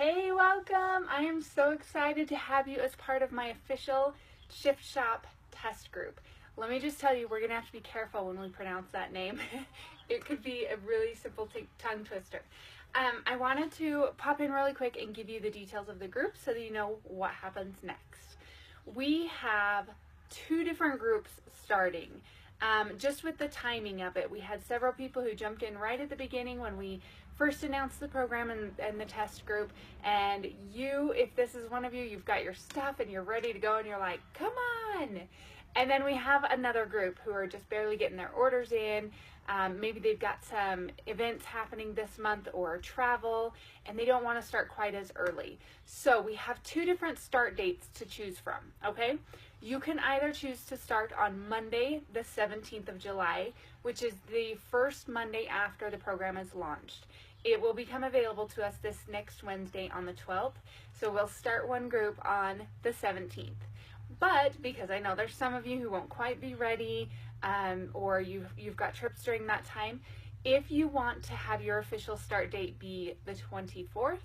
Hey, welcome! I am so excited to have you as part of my official Shift Shop test group. Let me just tell you, we're going to have to be careful when we pronounce that name. It could be a really simple tongue twister. I wanted to pop in really quick and give you the details of the group so that you know what happens next. We have 2 different groups starting. Just with the timing of it, we had several people who jumped in right at the beginning when we first announced the program and the test group, and if this is one of you, you've got your stuff and you're ready to go and you're like, come on. And then we have another group who are just barely getting their orders in. Maybe they've got some events happening this month or travel, and they don't want to start quite as early. So we have 2 different start dates to choose from, okay? You can either choose to start on Monday, the 17th of July, which is the first Monday after the program is launched. It will become available to us this next Wednesday on the 12th, so we'll start one group on the 17th. But because I know there's some of you who won't quite be ready, or you've got trips during that time, if you want to have your official start date be the 24th,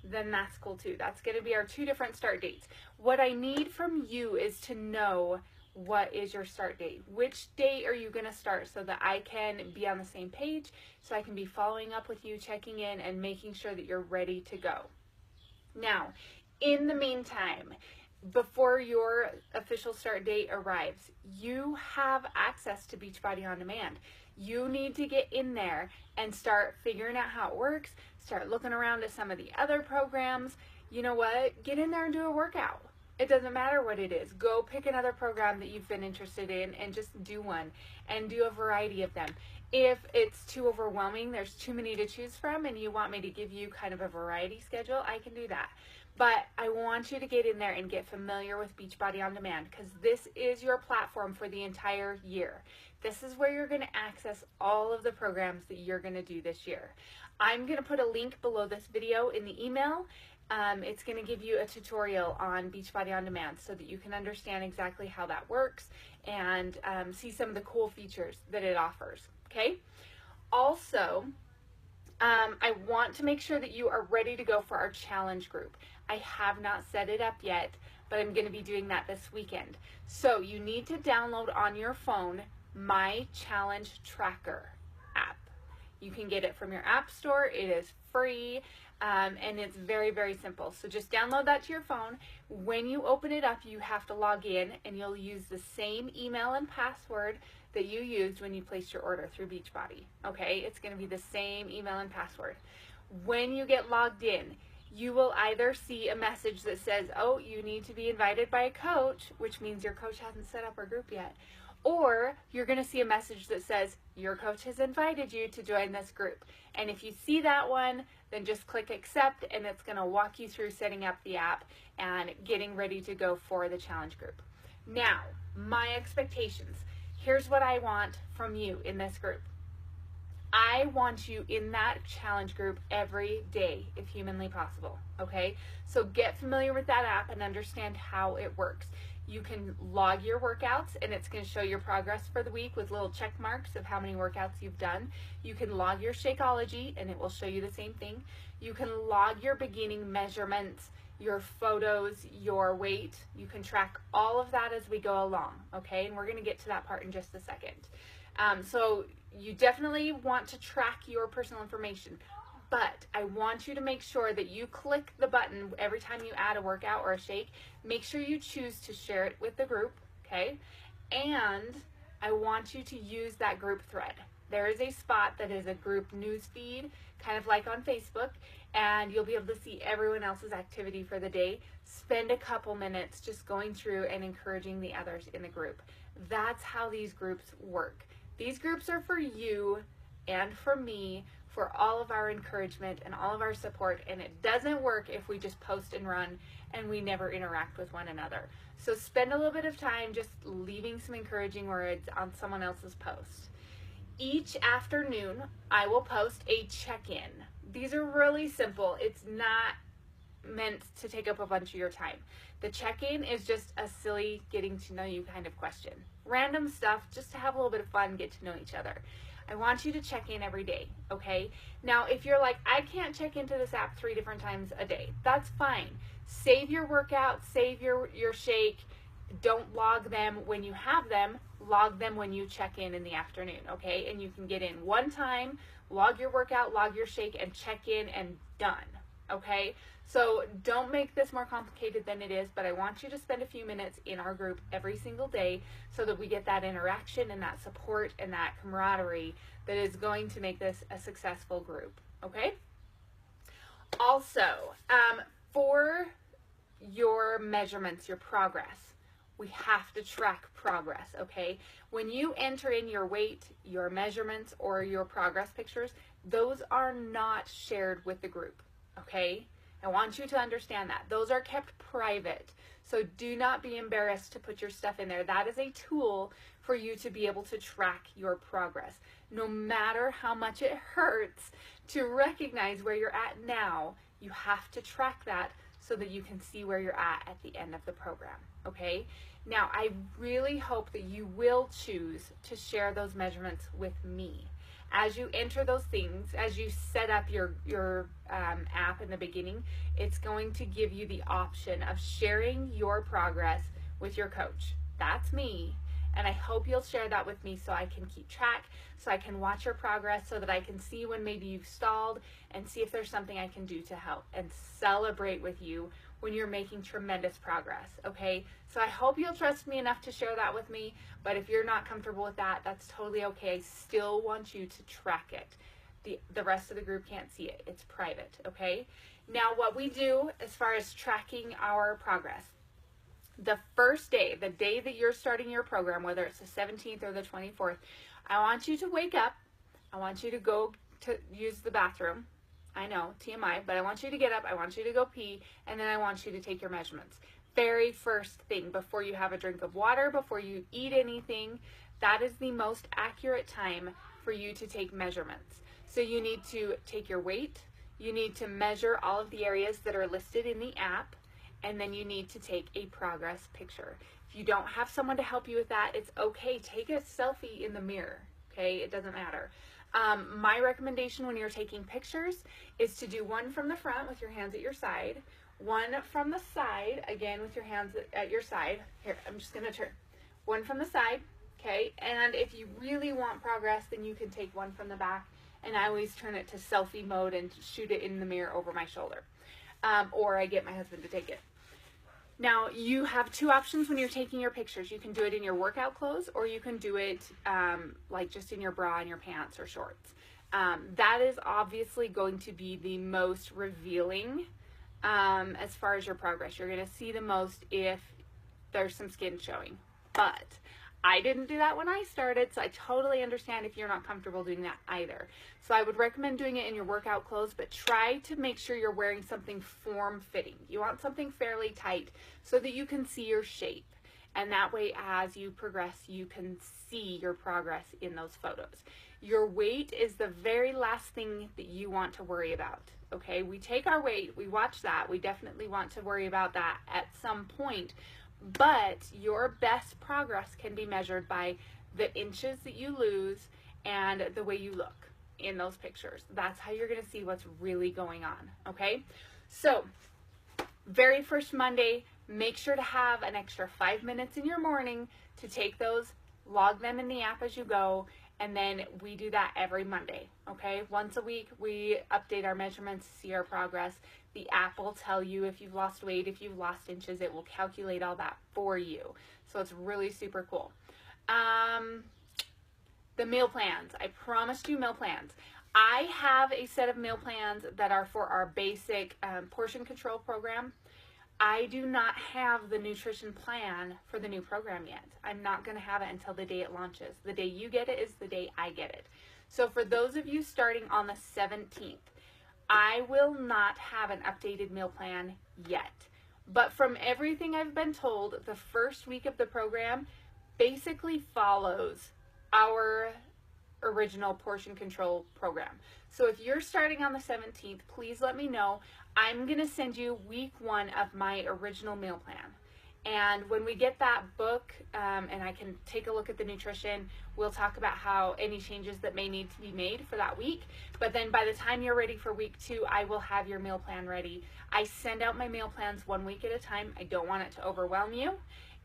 then that's cool too. That's going to be our 2 different start dates. What I need from you is to know what is your start date. Which date are you going to start so that I can be on the same page, so I can be following up with you, checking in, and making sure that you're ready to go. Now, in the meantime, before your official start date arrives, you have access to Beachbody On Demand. You need to get in there and start figuring out how it works, start looking around at some of the other programs. You know what? Get in there and do a workout. It doesn't matter what it is. Go pick another program that you've been interested in and just do one, and do a variety of them. If it's too overwhelming, there's too many to choose from, and you want me to give you kind of a variety schedule, I can do that. But I want you to get in there and get familiar with Beachbody On Demand, because this is your platform for the entire year. This is where you're going to access all of the programs that you're going to do this year. I'm going to put a link below this video in the email. It's going to give you a tutorial on Beachbody On Demand so that you can understand exactly how that works and see some of the cool features that it offers. Okay? Also, I want to make sure that you are ready to go for our challenge group. I have not set it up yet, but I'm going to be doing that this weekend. So you need to download on your phone my challenge tracker app. You can get it from your app store. It is free, and it's very, very simple. So just download that to your phone. When you open it up, you have to log in, and you'll use the same email and password that you used when you placed your order through Beachbody. Okay, it's going to be the same email and password. When you get logged in, you will either see a message that says, oh, you need to be invited by a coach, which means your coach hasn't set up our group yet. Or you're going to see a message that says, your coach has invited you to join this group. And if you see that one, then just click accept, and it's going to walk you through setting up the app and getting ready to go for the challenge group. Now, my expectations. Here's what I want from you in this group. I want you in that challenge group every day, if humanly possible, okay? So get familiar with that app and understand how it works. You can log your workouts, and it's going to show your progress for the week with little check marks of how many workouts you've done. You can log your Shakeology, and it will show you the same thing. You can log your beginning measurements, your photos, your weight. You can track all of that as we go along, okay? And we're going to get to that part in just a second. So you definitely want to track your personal information, but I want you to make sure that you click the button every time you add a workout or a shake. Make sure you choose to share it with the group, okay? And I want you to use that group thread. There is a spot that is a group news feed, kind of like on Facebook, and you'll be able to see everyone else's activity for the day. Spend a couple minutes just going through and encouraging the others in the group. That's how these groups work. These groups are for you and for me, for all of our encouragement and all of our support, and it doesn't work if we just post and run and we never interact with one another. So spend a little bit of time just leaving some encouraging words on someone else's post. Each afternoon, I will post a check-in. These are really simple. It's not meant to take up a bunch of your time. The check-in is just a silly getting to know you kind of question. Random stuff just to have a little bit of fun, get to know each other. I want you to check in every day, okay? Now, if you're like, I can't check into this app 3 different times a day, that's fine. Save your workout, save your shake. Don't log them when you have them. Log them when you check in the afternoon, okay? And you can get in one time, log your workout, log your shake, and check in and done, okay? So don't make this more complicated than it is, but I want you to spend a few minutes in our group every single day so that we get that interaction and that support and that camaraderie that is going to make this a successful group, okay? Also, for your measurements, your progress, we have to track progress, okay? When you enter in your weight, your measurements, or your progress pictures, those are not shared with the group, okay? I want you to understand that. Those are kept private. So do not be embarrassed to put your stuff in there. That is a tool for you to be able to track your progress. No matter how much it hurts to recognize where you're at now, you have to track that so that you can see where you're at the end of the program, okay? Now, I really hope that you will choose to share those measurements with me. As you enter those things, as you set up your app in the beginning, it's going to give you the option of sharing your progress with your coach. That's me. And I hope you'll share that with me so I can keep track, so I can watch your progress, so that I can see when maybe you've stalled and see if there's something I can do to help and celebrate with you when you're making tremendous progress, okay? So I hope you'll trust me enough to share that with me, but if you're not comfortable with that, that's totally okay. I still want you to track it. The rest of the group can't see it. It's private, okay? Now, what we do as far as tracking our progress, the first day, the day that you're starting your program, whether it's the 17th or the 24th, I want you to wake up. I want you to go to use the bathroom. I know, TMI, but I want you to get up. I want you to go pee, and then I want you to take your measurements. Very first thing, before you have a drink of water, before you eat anything, that is the most accurate time for you to take measurements. So you need to take your weight. You need to measure all of the areas that are listed in the app. And then you need to take a progress picture. If you don't have someone to help you with that, it's okay. Take a selfie in the mirror, okay? It doesn't matter. My recommendation when you're taking pictures is to do one from the front with your hands at your side, one from the side, again with your hands at your side. Here, I'm just gonna turn. One from the side, okay? And if you really want progress, then you can take one from the back, and I always turn it to selfie mode and shoot it in the mirror over my shoulder. Or I get my husband to take it. Now, you have two options when you're taking your pictures. You can do it in your workout clothes, or you can do it like just in your bra and your pants or shorts. That is obviously going to be the most revealing as far as your progress. You're going to see the most if there's some skin showing. But I didn't do that when I started, so I totally understand if you're not comfortable doing that either. So I would recommend doing it in your workout clothes, but try to make sure you're wearing something form-fitting. You want something fairly tight so that you can see your shape. And that way, as you progress, you can see your progress in those photos. Your weight is the very last thing that you want to worry about, okay? We take our weight, we watch that. We definitely want to worry about that at some point. But your best progress can be measured by the inches that you lose and the way you look in those pictures. That's how you're going to see what's really going on, okay? So, very first Monday, make sure to have an extra 5 minutes in your morning to take those, log them in the app as you go, and then we do that every Monday, okay? Once a week, we update our measurements, see our progress. The app will tell you if you've lost weight, if you've lost inches, it will calculate all that for you. So it's really super cool. The meal plans. I promised you meal plans. I have a set of meal plans that are for our basic portion control program. I do not have the nutrition plan for the new program yet. I'm not going to have it until the day it launches. The day you get it is the day I get it. So for those of you starting on the 17th, I will not have an updated meal plan yet. But from everything I've been told, the first week of the program basically follows our original portion control program. So if you're starting on the 17th, please let me know. I'm going to send you week 1 of my original meal plan. And when we get that book, and I can take a look at the nutrition, we'll talk about how any changes that may need to be made for that week. But then by the time you're ready for week 2, I will have your meal plan ready. I send out my meal plans 1 week at a time. I don't want it to overwhelm you.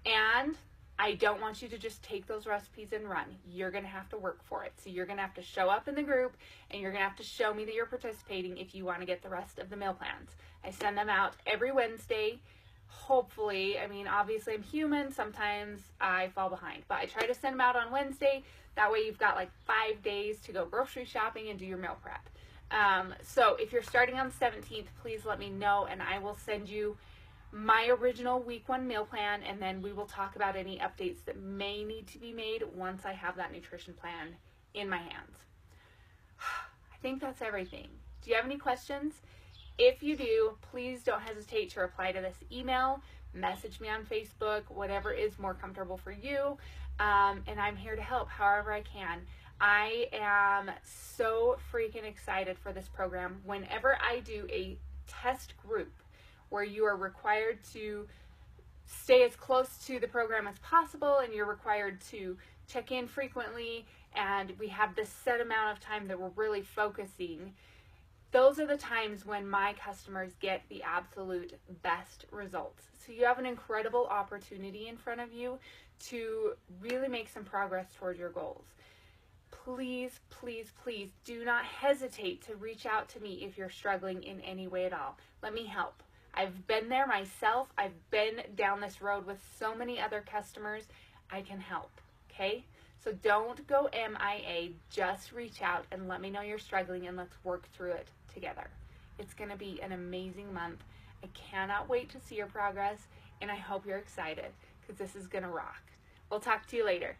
And I don't want you to just take those recipes and run. You're going to have to work for it. So you're going to have to show up in the group, and you're going to have to show me that you're participating if you want to get the rest of the meal plans. I send them out every Wednesday. Hopefully, I mean, obviously I'm human. Sometimes I fall behind, but I try to send them out on Wednesday. That way you've got like 5 days to go grocery shopping and do your meal prep. So if you're starting on the 17th, please let me know, and I will send you my original week 1 meal plan, and then we will talk about any updates that may need to be made once I have that nutrition plan in my hands. I think that's everything. Do you have any questions? If you do, please don't hesitate to reply to this email, message me on Facebook, whatever is more comfortable for you, and I'm here to help however I can. I am so freaking excited for this program. Whenever I do a test group where you are required to stay as close to the program as possible, and you're required to check in frequently, and we have this set amount of time that we're really focusing, those are the times when my customers get the absolute best results. So you have an incredible opportunity in front of you to really make some progress toward your goals. Please, please, please do not hesitate to reach out to me if you're struggling in any way at all. Let me help. I've been there myself. I've been down this road with so many other customers. I can help, okay? So don't go MIA. Just reach out and let me know you're struggling, and let's work through it together. It's going to be an amazing month. I cannot wait to see your progress, and I hope you're excited because this is going to rock. We'll talk to you later.